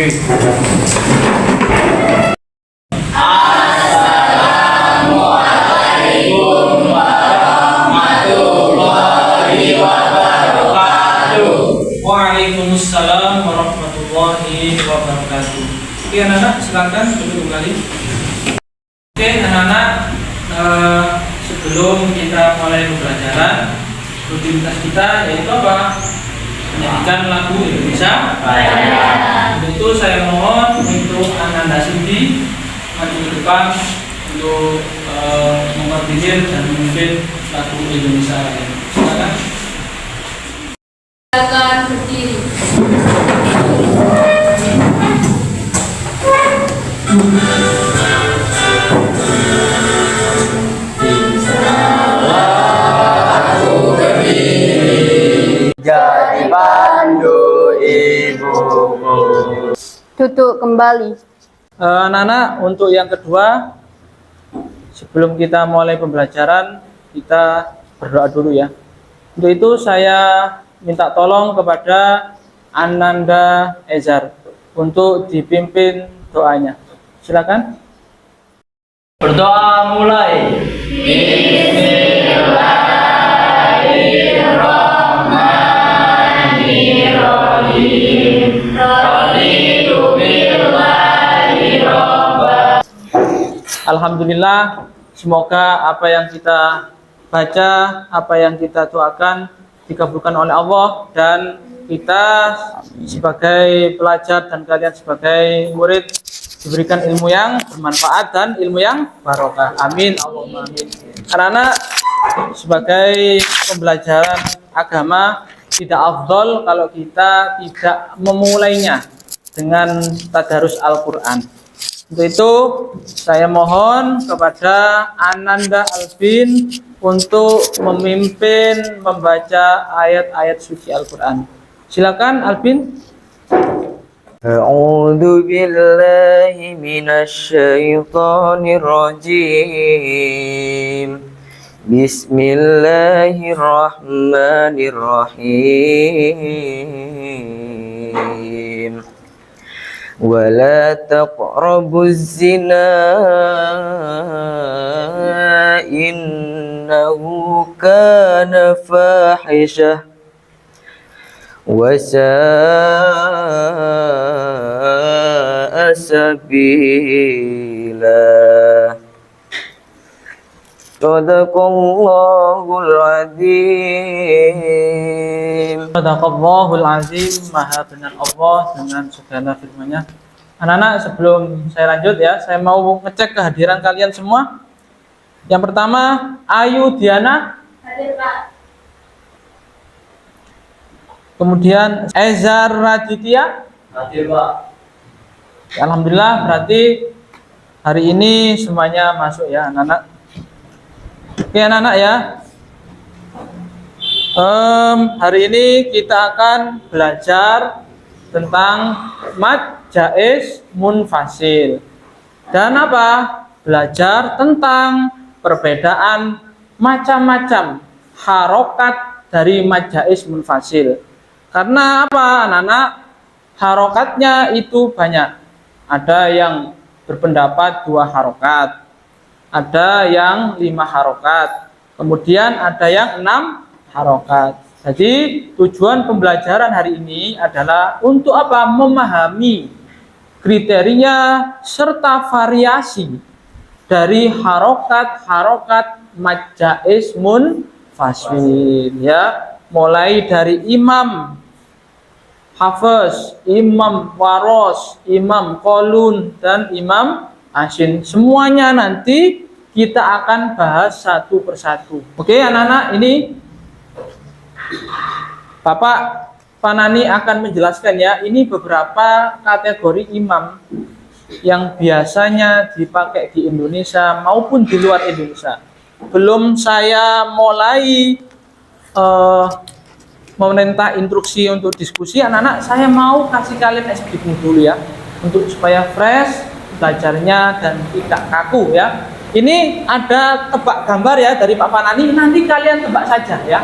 Assalamualaikum warahmatullahi wabarakatuh. Waalaikumsalam warahmatullahi wabarakatuh. Oke anak-anak, silakan duduk kembali. Oke anak-anak, sebelum kita mulai pembelajaran, rutinitas kita yaitu apa? Menyanyikan lagu Indonesia Raya. Untuk itu saya mohon untuk Ananda Cindy maju ke depan untuk mengkoordinir dan memimpin lagu Indonesia Raya. Silakan. Silakan berdiri. Jadi pandu ibuku. Duduk kembali. Anak-anak, untuk yang kedua, sebelum kita mulai pembelajaran, kita berdoa dulu ya. Untuk itu saya minta tolong kepada Ananda Ezar untuk dipimpin doanya. Silakan. Berdoa mulai. Alhamdulillah, semoga apa yang kita baca, apa yang kita doakan dikabulkan oleh Allah, dan kita sebagai pelajar dan kalian sebagai murid diberikan ilmu yang bermanfaat dan ilmu yang barokah. Amin. Allahumma amin. Karena sebagai pembelajaran agama tidak afdol kalau kita tidak memulainya dengan tadarus Al-Quran. Untuk itu saya mohon kepada Ananda Alvin untuk memimpin membaca ayat-ayat suci Al-Quran. Silakan Alvin. A'udzu billahi minasyaitonir rajim. Bismillahirrahmanirrahim. ولا تقربوا الزنا إنه كان فاحشة وساء سبيلا صدق الله العظيم. Sadaqallahul azim. Maha benar Allah dengan segala firman-Nya. Anak-anak, sebelum saya lanjut ya, saya mau ngecek kehadiran kalian semua. Yang pertama, Ayu Diana. Hadir, Pak. Kemudian Ezar Raditya. Hadir, Pak. Alhamdulillah, berarti hari ini semuanya masuk ya anak-anak. Oke anak-anak ya. Hari ini kita akan belajar tentang mad jaiz munfasil dan apa? Belajar tentang perbedaan macam-macam harokat dari mad jaiz munfasil. Karena apa anak-anak? Harokatnya itu banyak. Ada yang berpendapat 2 harokat, ada yang 5 harokat, kemudian ada yang 6 harokat. Jadi tujuan pembelajaran hari ini adalah untuk apa? Memahami kriteria serta variasi dari harokat-harokat mad jaiz munfasil ya, mulai dari Imam Hafiz, Imam Waros, Imam Qalun, dan Imam Asin. Semuanya nanti kita akan bahas satu persatu. Oke anak-anak, ini Bapak Panani akan menjelaskan ya, ini beberapa kategori imam yang biasanya dipakai di Indonesia maupun di luar Indonesia. Belum saya mulai memerintah instruksi untuk diskusi, anak-anak saya mau kasih kalian SBK dulu ya, untuk supaya fresh belajarnya dan tidak kaku ya. Ini ada tebak gambar ya dari Pak Panani, nanti kalian tebak saja ya,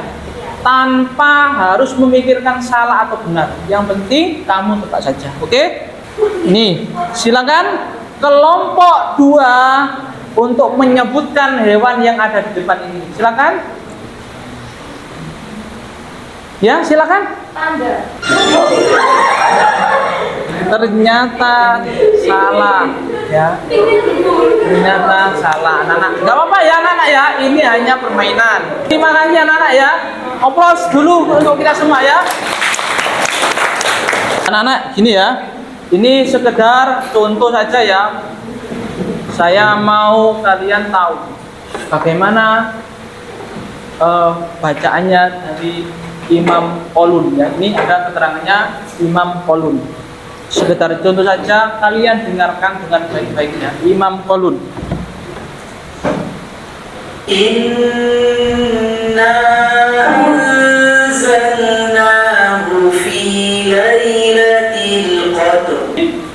tanpa harus memikirkan salah atau benar. Yang penting kamu tebak saja, oke? Ini silakan kelompok 2 untuk menyebutkan hewan yang ada di depan ini. Silakan. Ya, silakan. Panda. Ternyata salah, ya. Ternyata salah, anak-anak. Gak apa-apa ya, anak-anak ya. Ini hanya permainan. Terima kasih anak-anak ya. Aplaus dulu untuk kita semua ya. Anak-anak, gini ya. Ini sekedar contoh saja ya. Saya mau kalian tahu bagaimana bacaannya dari Imam Qalun ya. Ini ada keterangannya Imam Qalun. Sekedar contoh saja, kalian dengarkan dengan baik-baiknya. Imam Qalun. Inna anzalnahu fi lailatul qadr.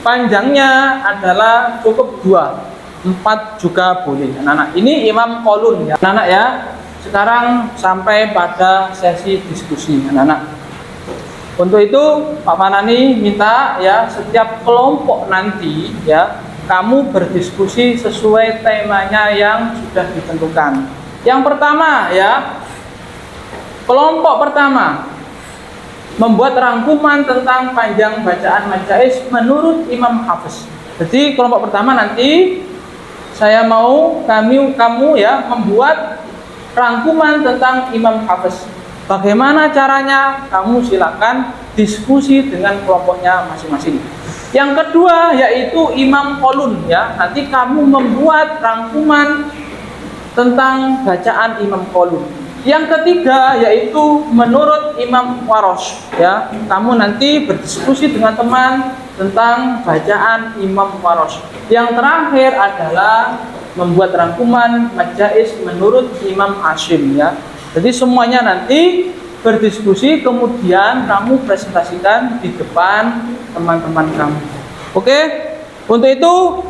Panjangnya adalah cukup 2, 4 juga boleh. Anak-anak, ini Imam Qalun ya. Anak-anak ya. Sekarang sampai pada sesi diskusi, anak-anak. Untuk itu Pak Fanani minta ya, setiap kelompok nanti ya, kamu berdiskusi sesuai temanya yang sudah ditentukan. Yang pertama ya, kelompok pertama membuat rangkuman tentang panjang bacaan majais menurut Imam Hafiz. Jadi kelompok pertama nanti saya mau kamu ya membuat rangkuman tentang Imam Hafiz. Bagaimana caranya? Kamu silakan diskusi dengan kelompoknya masing-masing. Yang kedua yaitu Imam Qalun ya. Nanti kamu membuat rangkuman tentang bacaan Imam Qalun. Yang ketiga yaitu menurut Imam Warosh ya. Kamu nanti berdiskusi dengan teman tentang bacaan Imam Warosh. Yang terakhir adalah membuat rangkuman majais menurut Imam Asyim ya. Jadi semuanya nanti berdiskusi, kemudian kamu presentasikan di depan teman-teman kamu. Oke? Untuk itu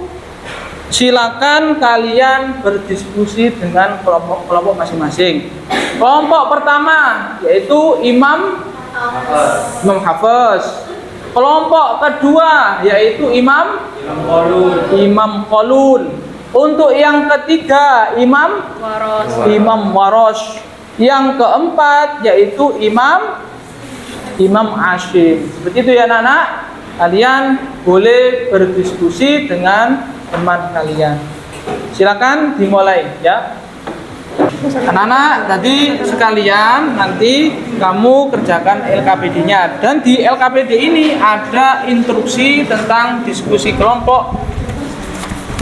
silakan kalian berdiskusi dengan kelompok-kelompok masing-masing. Kelompok pertama yaitu Imam Hafiz. Kelompok kedua yaitu Imam Qalun. Untuk yang ketiga Imam Warosh. Yang keempat yaitu Imam Asyim. Seperti itu ya anak-anak. Kalian boleh berdiskusi dengan teman kalian. Silakan dimulai ya. Anak-anak tadi sekalian nanti kamu kerjakan LKPD-nya. Dan di LKPD ini ada instruksi tentang diskusi kelompok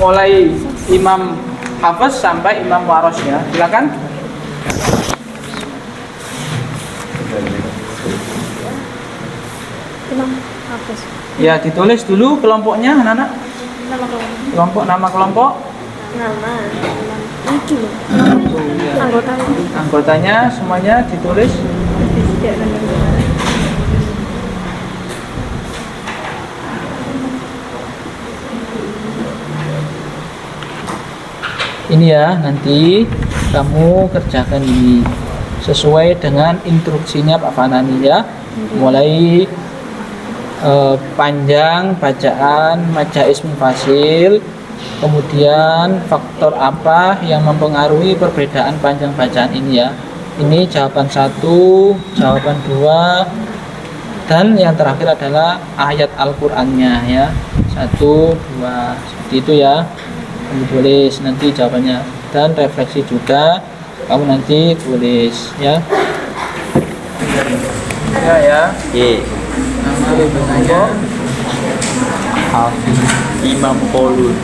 mulai Imam Hafiz sampai Imam Warosh ya. Silakan. Imam Hafiz. Ya, ditulis dulu kelompoknya anak-anak. Nama kelompok. Nama. Iki loh. Anggotanya. Anggotanya semuanya ditulis. Ini ya, nanti kamu kerjakan ini sesuai dengan instruksinya Pak Fanani ya. Mulai panjang bacaan majais mufasil, kemudian faktor apa yang mempengaruhi perbedaan panjang bacaan ini ya. Ini jawaban 1, jawaban 2, dan yang terakhir adalah ayat Al-Qur'annya ya. 1, 2, seperti itu ya. Kamu tulis nanti jawabannya, dan refleksi juga kamu nanti tulis ya. Ya. Nama kelompok Hafiz Imam Qalun.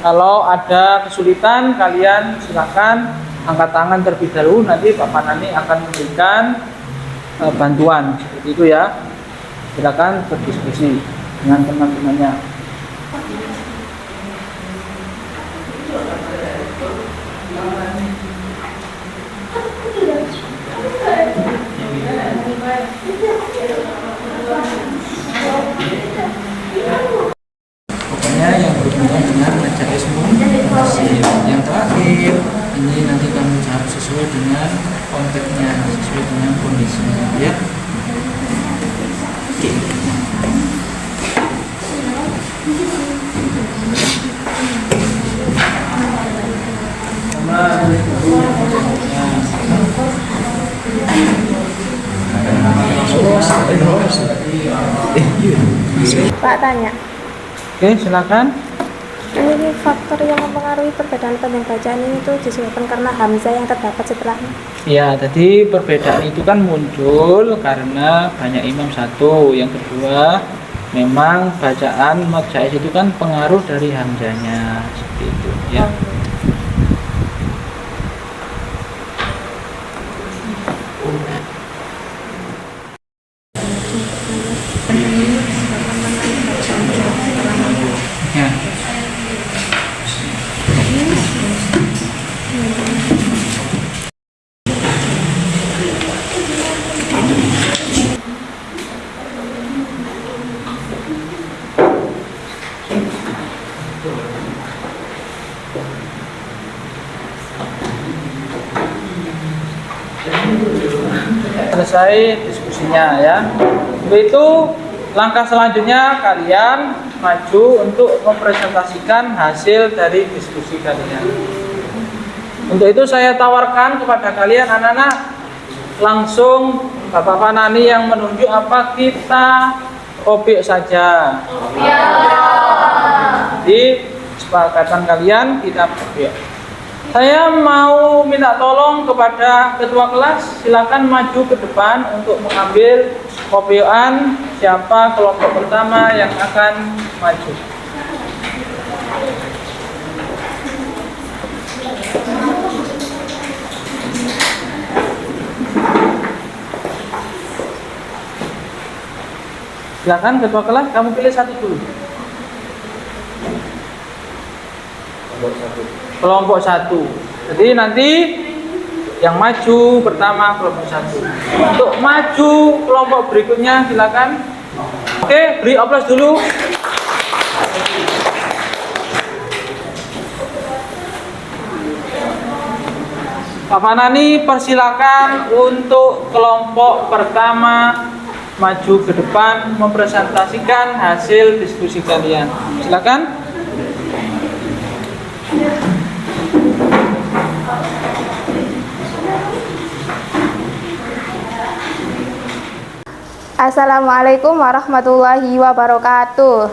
Kalau ada kesulitan kalian silakan angkat tangan terlebih dahulu, nanti Pak Fanani akan memberikan bantuan seperti itu ya. Silakan berdiskusi dengan teman-temannya. Pokoknya yang berhubungan dengan majais mufasil. Yang terakhir ini nanti kamu cari sesuai dengan konteksnya sesuai dengan kondisinya ya. Oke. Pak tanya, Oke, silakan. ini faktor yang mempengaruhi perbedaan panjang bacaan ini tuh disebabkan karena hamzah yang terdapat setelahnya. Ya, jadi perbedaan itu kan muncul karena banyak imam satu. Yang kedua, memang bacaan mad jaiz itu kan pengaruh dari hamzahnya seperti itu ya. Ya. Selesai diskusinya ya. Itu langkah selanjutnya kalian maju untuk mempresentasikan hasil dari diskusi kalian. Untuk itu saya tawarkan kepada kalian anak-anak, langsung Bapak Fanani yang menunjuk apa kita objek saja. Di kesepakatan kalian kita objek. Saya mau minta tolong kepada ketua kelas, silakan maju ke depan untuk mengambil kopioan siapa kelompok pertama yang akan maju. Silakan ketua kelas, kamu pilih satu dulu. Kelompok satu. Jadi nanti yang maju pertama kelompok satu. Untuk maju kelompok berikutnya silakan. Oke, beri aplaus dulu. Pak Fanani persilakan untuk kelompok pertama maju ke depan mempresentasikan hasil diskusi kalian. Silakan. Assalamualaikum warahmatullahi wabarakatuh.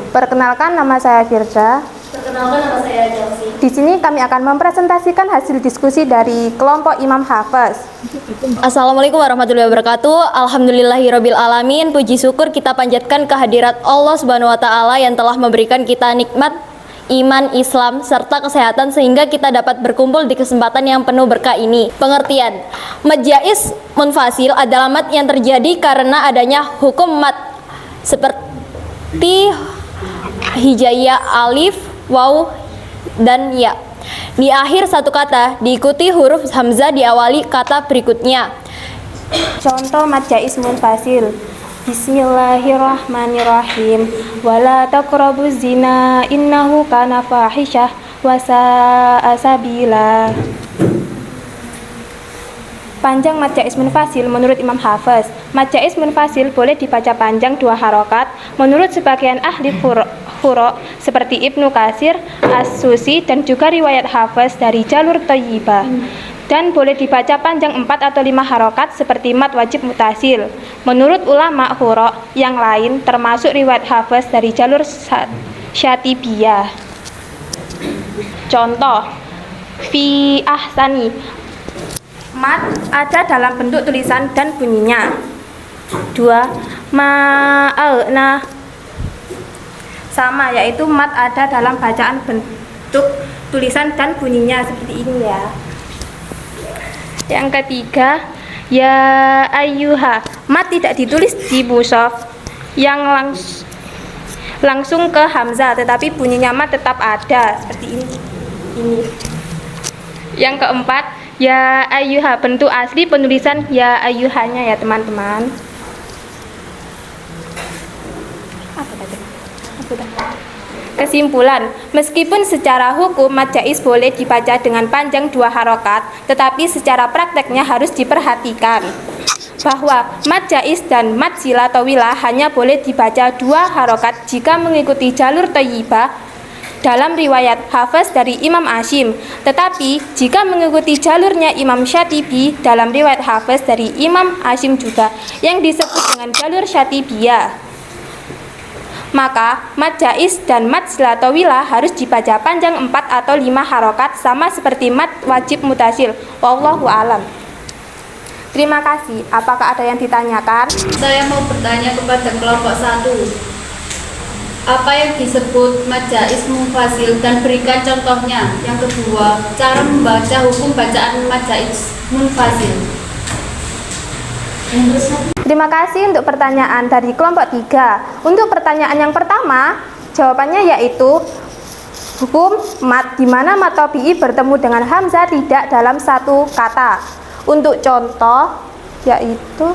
Perkenalkan, nama saya Firza. Perkenalkan, nama saya Chelsea. Di sini kami akan mempresentasikan hasil diskusi dari kelompok Imam Hafiz. Assalamualaikum warahmatullahi wabarakatuh. Alhamdulillahirabbil alamin. Puji syukur kita panjatkan kehadirat Allah Subhanahu wa taala yang telah memberikan kita nikmat iman, Islam, serta kesehatan sehingga kita dapat berkumpul di kesempatan yang penuh berkah ini. Pengertian, mad jaiz munfasil adalah mad yang terjadi karena adanya hukum mad seperti hijaiyah alif, waw, dan ya. Di akhir satu kata diikuti huruf hamzah diawali kata berikutnya. Contoh mad jaiz munfasil. Bismillahirrahmanirrahim. Wala taqrabuz zina innahu kana fahisyah wa sa'a sabila. Panjang mad jaiz munfasil menurut Imam Hafiz. Mad jaiz munfasil boleh dibaca panjang 2 harokat menurut sebagian ahli furo seperti Ibnu Katsir, As-Susi dan juga riwayat Hafiz dari jalur Thayyibah. Dan boleh dibaca panjang 4 atau 5 harokat seperti mad wajib mutasil. Menurut ulama huro yang lain termasuk riwayat Hafiz dari jalur Syatibiyah. Contoh, fi ahsani. Mad ada dalam bentuk tulisan dan bunyinya. 2. Ma'alna. Sama, yaitu mad ada dalam bacaan bentuk tulisan dan bunyinya seperti ini ya. Yang ketiga, ya ayyuha. Mad tidak ditulis di mushaf yang langsung ke hamzah, tetapi bunyinya mad tetap ada seperti ini. Yang keempat, ya ayyuha, bentuk asli penulisan ya ayyuhanya ya teman-teman. Kesimpulan, meskipun secara hukum mad jaiz boleh dibaca dengan panjang 2 harokat, tetapi secara prakteknya harus diperhatikan bahwa mad jaiz dan mad sila tawilah hanya boleh dibaca 2 harokat jika mengikuti jalur thayyibah dalam riwayat Hafiz dari Imam Asyim. Tetapi jika mengikuti jalurnya Imam Syatibi dalam riwayat Hafiz dari Imam Asyim juga yang disebut dengan jalur Syatibiyah, maka mad jaiz dan mad sila tawilah harus dibaca panjang 4 atau 5 harokat sama seperti mad wajib mutasil. Wallahu alam. Terima kasih. Apakah ada yang ditanyakan? Saya mau bertanya kepada kelompok 1. Apa yang disebut mad jaiz munfasil dan berikan contohnya. Yang kedua, cara membaca hukum bacaan mad jaiz munfasil. Terima kasih untuk pertanyaan dari kelompok 3. Untuk pertanyaan yang pertama, jawabannya yaitu hukum mad di mana mad tabi'i bertemu dengan hamzah tidak dalam satu kata. Untuk contoh yaitu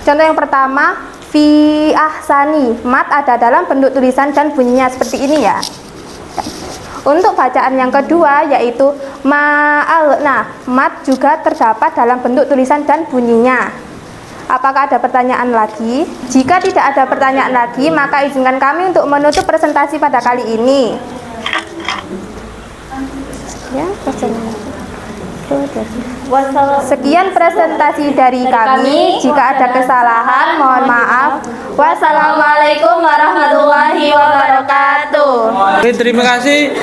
contoh yang pertama, fi ahsani, mad ada dalam bentuk tulisan dan bunyinya seperti ini ya. Untuk bacaan yang kedua yaitu ma'alna, mad juga terdapat dalam bentuk tulisan dan bunyinya. Apakah ada pertanyaan lagi? Jika tidak ada pertanyaan lagi, maka izinkan kami untuk menutup presentasi pada kali ini. Ya, sekian presentasi dari kami. Jika ada kesalahan, mohon maaf. Wassalamualaikum warahmatullahi wabarakatuh. Oke, terima kasih,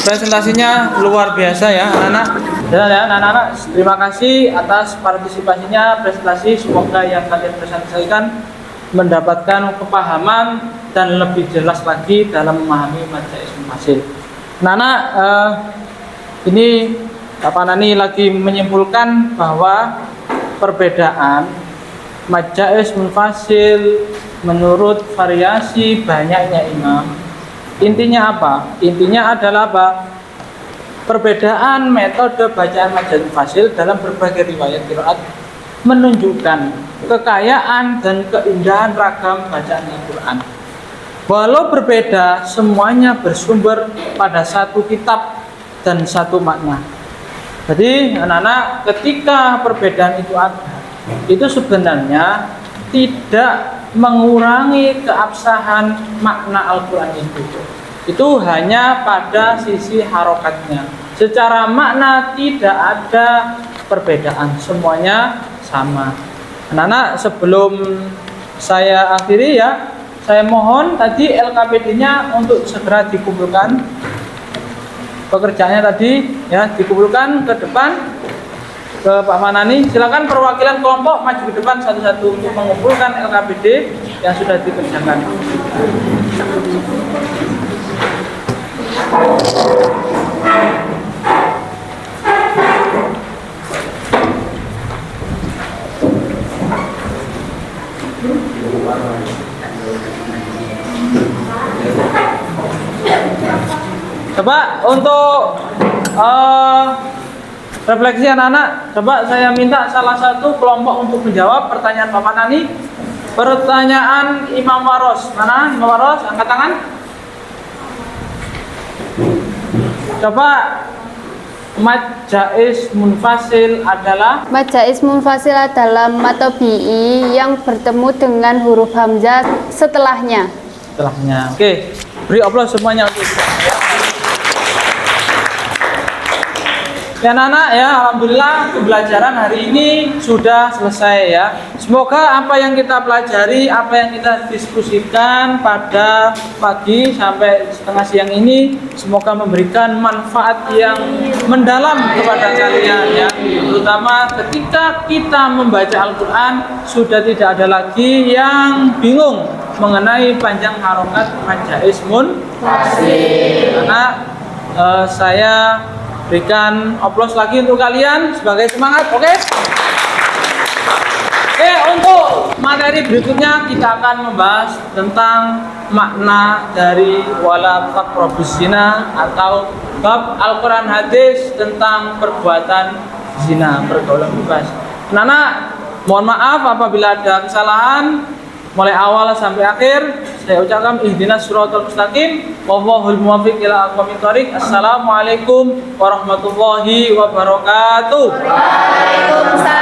presentasinya luar biasa ya anak-anak. Ya anak-anak, terima kasih atas partisipasinya presentasi. Semoga yang kalian presentasikan mendapatkan kepahaman dan lebih jelas lagi dalam memahami mad jaiz munfasil. Anak-anak, ini Pak Nani lagi menyimpulkan bahwa perbedaan mad jaiz munfasil menurut variasi banyaknya imam. Intinya apa? Intinya adalah apa? Perbedaan metode bacaan mad jaiz munfasil dalam berbagai riwayat qiraat menunjukkan kekayaan dan keindahan ragam bacaan Al-Quran. Walau berbeda, semuanya bersumber pada satu kitab dan satu makna. Jadi anak-anak, ketika perbedaan itu ada, itu sebenarnya tidak mengurangi keabsahan makna Al-Quran itu. Itu hanya pada sisi harokatnya. Secara makna tidak ada perbedaan, semuanya sama. Anak-anak, sebelum saya akhiri ya, saya mohon tadi LKPD-nya untuk segera dikumpulkan. Pekerjaannya tadi ya dikumpulkan ke depan ke Pak Manani. Silakan perwakilan kelompok maju ke depan satu-satu untuk mengumpulkan LKPD yang sudah dikerjakan. Coba untuk refleksi anak-anak, coba saya minta salah satu kelompok untuk menjawab pertanyaan Bapak Nani. Pertanyaan Imam Waros, mana Imam Waros? Angkat tangan. Coba mad jaiz munfasil adalah? Mad jaiz munfasil adalah mad tabi'i yang bertemu dengan huruf hamzah setelahnya. Setelahnya. Oke, beri aplaus semuanya untuk ya anak-anak ya, alhamdulillah pembelajaran hari ini sudah selesai ya. Semoga apa yang kita pelajari, apa yang kita diskusikan pada pagi sampai setengah siang ini, semoga memberikan manfaat yang mendalam kepada kalian ya. Terutama ketika kita membaca Al-Quran, sudah tidak ada lagi yang bingung mengenai panjang harokat mad jaiz munfasil. Karena saya berikan aplaus lagi untuk kalian sebagai semangat, oke? Oke, untuk materi berikutnya kita akan membahas tentang makna dari wala taqrabuz zina atau bab Al-Quran hadis tentang perbuatan zina, pergaulan bebas. Nana, mohon maaf apabila ada kesalahan mulai awal sampai akhir. Saya ucapkan ihdinas siratal mustaqim wallahul muwaffiq ila aqwamit thoriq. Assalamualaikum warahmatullahi wabarakatuh. Waalaikumsalam.